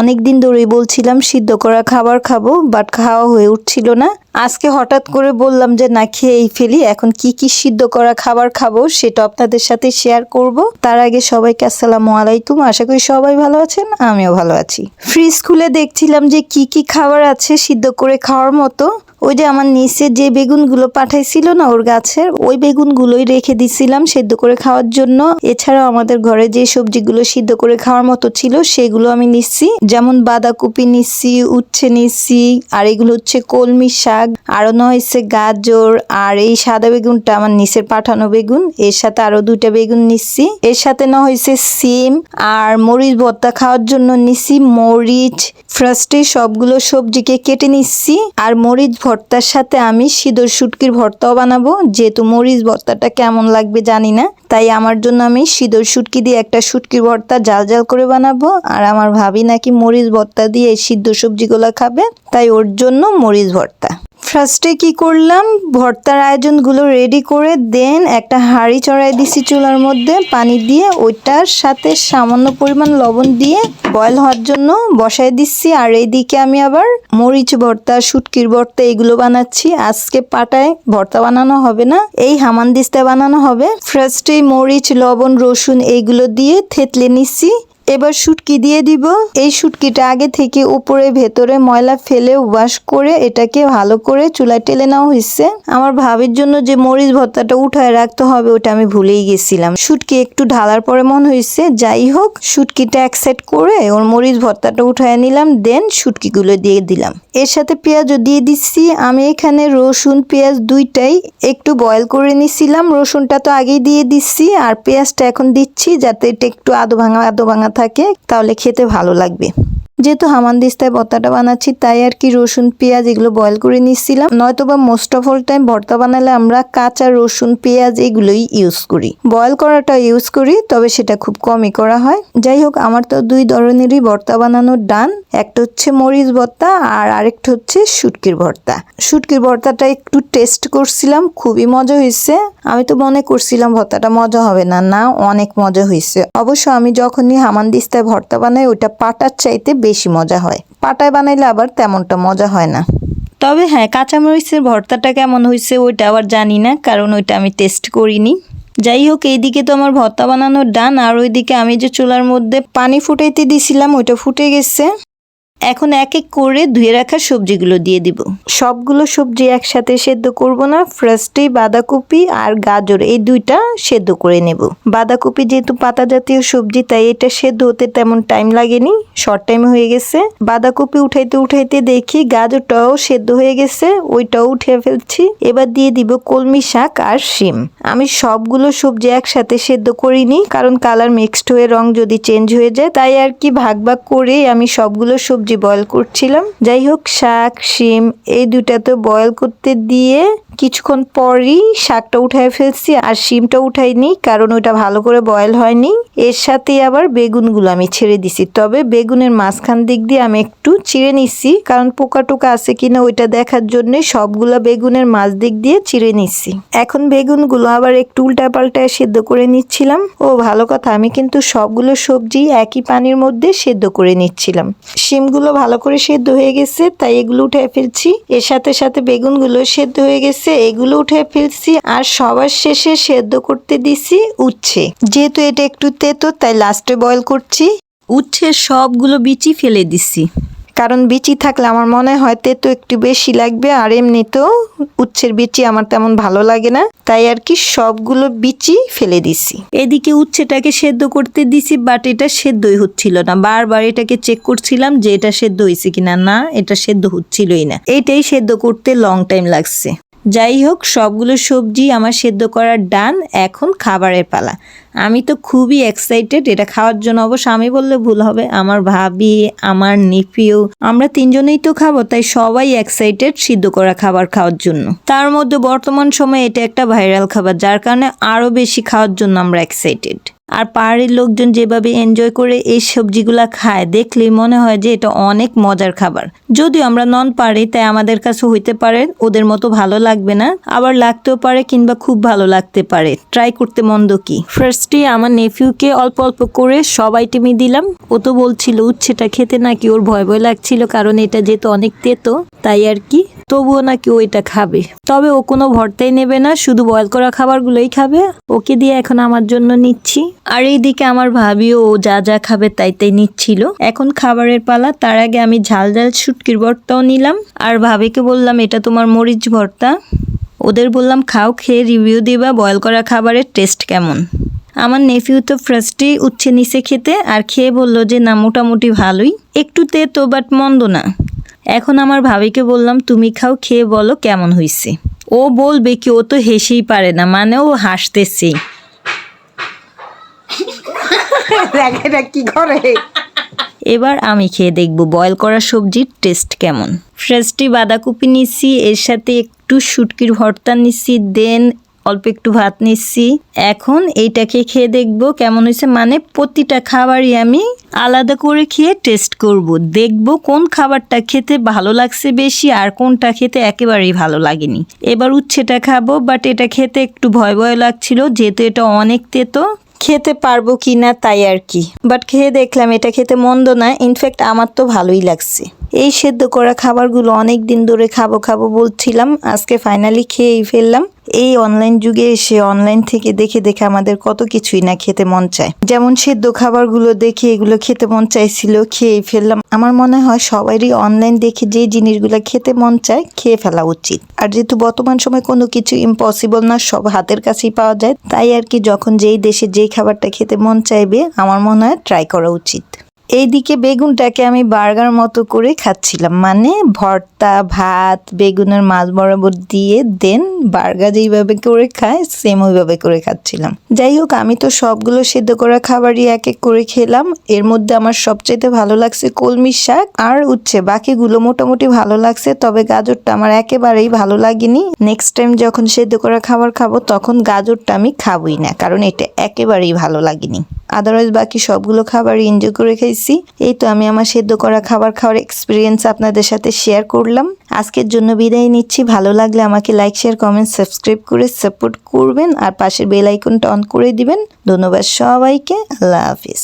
অনেকদিন ধরেই বলছিলাম সিদ্ধ করা খাবার খাবো, বাট খাওয়া হয়ে উঠছিল না। আজকে হঠাৎ করে বললাম যে না, খেয়েই ফেলি। এখন কি কি সিদ্ধ করা খাবার খাবো সেটা আপনাদের সাথে শেয়ার করব। তার আগে সবাইকে আসসালামু আলাইকুম। আশা করি সবাই ভালো আছেন, আমিও ভালো আছি। ফ্রিজ খুলে দেখছিলাম যে কি কি খাবার আছে সিদ্ধ করে খাওয়ার মতো। ওই যে আমার নিচে যে বেগুনগুলো পাঠাইছিল না ওর গাছের, ওই বেগুনগুলোই রেখে দিছিলাম সিদ্ধ করে খাওয়ার জন্য। এছাড়াও আমাদের ঘরে যে সবজিগুলো সিদ্ধ করে খাওয়ার মতো ছিল সেগুলো আমি নিচ্ছি, যেমন বাঁধাকপি নিচ্ছি, উচ্ছে নিচ্ছি, আর এগুলো হচ্ছে কলমি শাক, আরো না হয়েছে গাজর, আর এই সাদা বেগুনটা আমার নিচের পাঠানো বেগুন, এর সাথে আরো 2টা বেগুন নিচ্ছি। এর সাথে না হয়েছে সিম, আর মরিচ ভর্তা খাওয়ার জন্য নিচ্ছি মরিচ। ফার্স্টে সবগুলো সবজিকে কেটে নিচ্ছি। আর মরিচ ভর্তার সাথে আমি সিঁদুর শুটকির ভর্তাও বানাবো, যেহেতু মরিচ ভর্তাটা কেমন লাগবে জানি না, তাই আমার জন্য আমি সিঁদুর শুটকি দিয়ে একটা শুটকির ভর্তা জাল জাল করে বানাবো। আর আমার ভাবি নাকি মরিচ ভর্তা দিয়ে সিদ্ধ সবজিগুলো খাবে, তাই ওর জন্য মরিচ ভর্তা। ফার্স্টে কি করলাম, ভর্তার আয়োজনগুলো রেডি করে দেন একটা হাঁড়ি চড়াই দিছি চুলার মধ্যে পানি দিয়ে, ওইটার সাথে সামান্য পরিমাণ লবণ দিয়ে বয়েল হওয়ার জন্য বসাই দিচ্ছি। আর এইদিকে আমি আবার মরিচ ভর্তা, শুটকির ভর্তা এগুলো বানাচ্ছি। আজকে পাটায় ভর্তা বানানো হবে না, এই হামানদিস্তায় বানানো হবে। ফার্স্টে মরিচ, লবণ, রসুন এইগুলো দিয়ে থেতলে নিচ্ছি। এবার শুটকি দিয়ে দিব। এই শুটকিটা আগে থেকে উপরে ভেতরে ময়লা ফেলে ওয়াশ করে এটাকে ভালো করে চুলায় টেলে নেওয়া হয়েছে। আমার ভাবির জন্য যে মরিচ ভর্তাটা উঠায় রাখতে হবে ওটা আমি ভুলেই গেছিলাম। শুটকি একটু ঢালার পরে মনে হয়েছে, যাই হোক শুটকিটা এক সাইড করে ওর মরিচ ভর্তাটা উঠায় নিলাম, দেন শুটকিগুলো দিয়ে দিলাম। এর সাথে পেঁয়াজও দিয়ে দিচ্ছি। আমি এখানে রসুন পেঁয়াজ দুইটাই একটু বয়েল করে নিছিলাম। রসুনটা তো আগেই দিয়ে দিচ্ছি, আর পেঁয়াজটা এখন দিচ্ছি যাতে এটা একটু আধো ভাঙা থাকে, তাহলে খেতে ভালো লাগবে। যেহেতু হামানদিস্তায় ভর্তাটা বানাচ্ছি তাই আর কি রসুন পেঁয়াজ এগুলো বয়েল করে নিচ্ছিলাম। নয়তোবা মোস্ট অফ অল টাইম ভর্তা বানালে আমরা কাঁচা রসুন পেঁয়াজ এগুলোই ইউজ করি, বয়েল করাটা ইউজ করি, তবে সেটা খুব কমই করা হয়। যাই হোক, আমার তো 2 ধরনেরই ভর্তা বানানোর ডান। একটা হচ্ছে মরিচ ভর্তা আর আরেকটা হচ্ছে শুটকির ভর্তা। শুটকির ভর্তাটা একটু টেস্ট করছিলাম, খুবই মজা হয়েছে। আমি তো মনে করছিলাম ভর্তাটা মজা হবে না, না অনেক মজা হয়েছে। অবশ্য আমি যখনই হামানদিস্তায় ভর্তা বানাই ওইটা পাটার চাইতে বেশি মজা হয়, পাটায় বানাইলে আবার তেমনটা মজা হয় না। তবে হ্যাঁ, কাঁচামরিচের ভর্তাটা কেমন হয়েছে ওইটা আবার জানি না, কারণ ওইটা আমি টেস্ট করিনি। যাই হোক, এইদিকে তো আমার ভর্তা বানানোর ডান। আর ওইদিকে আমি যে চুলার মধ্যে পানি ফুটাইতে দিছিলাম ওইটা ফুটে গেছে। এখন এক এক করে ধুয়ে রাখা সবজিগুলো দিয়ে দিব। সবগুলো সবজি একসাথে সেদ্ধ করব না, ফার্স্টেই বাঁধাকপি আর গাজর এই 2টা সেদ্ধ করে নেব। বাঁধাকপি যেহেতু পাতা জাতীয় সবজি তাই এটা সেদ্ধ হতে তেমন টাইম লাগেনি, শর্ট টাইমে হয়ে গেছে। বাঁধাকপি উঠাইতে দেখি গাজরটাও সেদ্ধ হয়ে গেছে, ওইটাও উঠিয়ে ফেলছি। এবার দিয়ে দিব কলমি শাক আর শিম। আমি সবগুলো সবজি একসাথে সেদ্ধ করিনি, কারণ কালার মিক্সড হয়ে রং যদি চেঞ্জ হয়ে যায়, তাই আর কি ভাগ করে আমি সবগুলো সবজি বয়েল করছিলাম। যাই হোক, শাক শিম এই 2টা তো বয়েল করতে দিয়ে কিছুক্ষণ পরই শাকটা উঠায় ফেলছি, আর শিমটা উঠাইনি কারণ ওটা ভালো করে বয়েল হয়নি। এর সাথে আবার বেগুনগুলো আমি ছেড়ে দিছি, তবে বেগুনের মাঝখান দিক দিয়ে আমি একটু চিড়ে নিচ্ছি, কারণ পোকা টোকা আছে কিনা ওইটা দেখার জন্য সবগুলা বেগুনের মাঝ দিক দিয়ে চিড়ে নিচ্ছি। এখন বেগুনগুলো আবার একটু উল্টা পাল্টায় সেদ্ধ করে নিচ্ছিলাম। ও ভালো কথা, আমি কিন্তু সবগুলো সবজি একই পানির মধ্যে সেদ্ধ করে নিচ্ছিলাম। শিমগুলো ভালো করে সেদ্ধ হয়ে গেছে তাই এগুলো উঠে ফেলছি। এর সাথে সাথে বেগুনগুলো সেদ্ধ হয়ে গেছে, এগুলো উঠে ফেলছি। আর সবার শেষে সেদ্ধ করতে দিছি উচ্ছে, যেহেতু এটা একটু তেতো তাই লাস্টে বয়েল করছি। উচ্ছের সবগুলো বিচি ফেলে দিছি, কারণ বিচি থাকলে আমার মনে হয় তেতো একটু বেশি লাগবে, আর এমনিতেও উচ্ছের বিচি আমার তেমন ভালো লাগে না, তাই আর কি সবগুলো বিচি ফেলে দিছি। এদিকে উচ্ছেটাকে সেদ্ধ করতে দিছি, বাট এটা সেদ্ধই হচ্ছিল না। বারবার এটাকে চেক করছিলাম যে এটা সেদ্ধ হয়েছে কিনা, না এটা সেদ্ধ হচ্ছিলই না। এইটাই সেদ্ধ করতে লং টাইম লাগছে। যাই হোক, সবগুলো সবজি আমার সেদ্ধ করার ডান। এখন খাবারের পালা। আমি তো খুবই এক্সাইটেড এটা খাওয়ার জন্য। অবশ্য আমি বললে ভুল হবে, আমার ভাবি, আমার নিফিউ, আমরা 3 জনেই তো খাবো, তাই সবাই এক্সাইটেড সিদ্ধ করা খাবার খাওয়ার জন্য। তার মধ্যে বর্তমান সময়ে এটা একটা ভাইরাল খাবার, যার কারণে আরো বেশি খাওয়ার জন্য আমরা এক্সাইটেড। আর পাহাড়ের লোকজন যেভাবে এনজয় করে এই সবজিগুলা খায় দেখলেই মনে হয় যে এটা অনেক মজার খাবার। যদিও আমরা নন পাহাড়ি তাই আমাদের কাছে হইতে পারে ওদের মতো ভালো লাগবে না, আবার লাগতেও পারে কিংবা খুব ভালো লাগতে পারে। ট্রাই করতে মন্দ কি। ফার্স্টে আমার নেফিউকে অল্প অল্প করে সব আইটেমই দিলাম। ও তো বলছিল উচ্ছেটা খেতে নাকি ওর ভয় ভয় লাগছিল, কারণ এটা যেহেতু অনেক তেতো তাই আর কি, তবুও নাকি ও এটা খাবে। তবে ও কোনো ভর্তাই নেবে না, শুধু বয়েল করা খাবারগুলোই খাবে। ওকে দিয়ে এখন আমার জন্য নিচ্ছি। আর এইদিকে আমার ভাবিও ও যা যা খাবে তাই তাই নিচ্ছিল। এখন খাবারের পালা। তার আগে আমি ঝাল ঝাল শুটকির ভর্তাও নিলাম, আর ভাবিকে বললাম এটা তোমার মরিচ ভর্তা। ওদের বললাম খাও, খেয়ে রিভিউ দিবা বয়েল করা খাবারের টেস্ট কেমন। আমার নেফিউ তো ফার্স্টেই উচ্ছে নিচে খেতে, আর খেয়ে বললো যে না মোটামুটি ভালোই, একটু তেতো বাট মন্দ না। এখন আমার ভাবিকে বললাম তুমি খাও, খেয়ে বলো কেমন হয়েছে। ও বলবে কি, ও তো হেসেই পারে না, মানে ও হাসতেছে। কি করে এবার আমি খেয়ে দেখবো বয়েল করা সবজির টেস্ট কেমন। ফ্রেশটি বাঁধাকপি নিচ্ছি, এর সাথে একটু শুটকির ভর্তা নিচ্ছি, দেন অল্প একটু ভাত নিচ্ছি। এখন এইটাকে খেয়ে দেখবো কেমন হয়েছে, মানে প্রতিটা খাবারই আমি আলাদা করে খেয়ে টেস্ট করব, দেখবো কোন খাবারটা খেতে ভালো লাগছে বেশি আর কোনটা খেতে একেবারেই ভালো লাগেনি। এবার উচ্ছেটা খাবো, বাট এটা খেতে একটু ভয় ভয় লাগছিল যেহেতু এটা অনেক তেতো, খেতে পারবো কি না তাই আর কি। বাট খেয়ে দেখলাম এটা খেতে মন্দ না, ইনফ্যাক্ট আমার তো ভালোই লাগছে। এই সেদ্ধ করা খাবারগুলো অনেক দিন ধরে খাবো খাবো বলছিলাম, আজকে ফাইনালি খেয়েই ফেললাম। এই অনলাইন যুগে এসে অনলাইন থেকে দেখে দেখে আমাদের কত কিছুই না খেতে মন চায়। যেমন সেদ্ধ খাবারগুলো দেখে এগুলো খেতে মন চাইছিল, খেয়েই ফেললাম। আমার মনে হয় সবারই অনলাইন দেখে যে জিনিসগুলো খেতে মন চায় খেয়ে ফেলা উচিত। আর যেহেতু বর্তমান সময় কোনো কিছু ইম্পসিবল না, সব হাতের কাছেই পাওয়া যায়, তাই আর কি যখন যেই দেশে যেই খাবারটা খেতে মন চাইবে আমার মনে হয় ট্রাই করা উচিত। এইদিকে বেগুনটাকে আমি বার্গার মতো করে খাচ্ছিলাম, মানে ভর্তা ভাত বেগুনের মাছ বরাবর দিয়ে দেন বার্গার যেইভাবে করে খায় সেম ওইভাবে করে খাচ্ছিলাম। যাই হোক, আমি তো সবগুলো সেদ্ধ করা খাবারই এক এক করে খেলাম। এর মধ্যে আমার সবচাইতে ভালো লাগছে কলমি শাক আর উচ্ছে, বাকিগুলো মোটামুটি ভালো লাগছে, তবে গাজরটা আমার একেবারেই ভালো লাগেনি। নেক্সট টাইম যখন সেদ্ধ করা খাবার খাবো তখন গাজরটা আমি খাবই না, কারণ এটা একেবারেই ভালো লাগেনি। আদারওয়াইজ বাকি সবগুলো খাবারই এনজয় করে খাইছি। এই তো আমি আমার সেদ্ধ করা খাবার খাওয়ার এক্সপিরিয়েন্স আপনাদের সাথে শেয়ার করলাম। আজকের জন্য বিদায় নিচ্ছি। ভালো লাগলে আমাকে লাইক শেয়ার কমেন্ট সাবস্ক্রাইব করে সাপোর্ট করবেন, আর পাশের বেল আইকনটা অন করে দিবেন। ধন্যবাদ সবাইকে। আল্লাহ হাফিজ।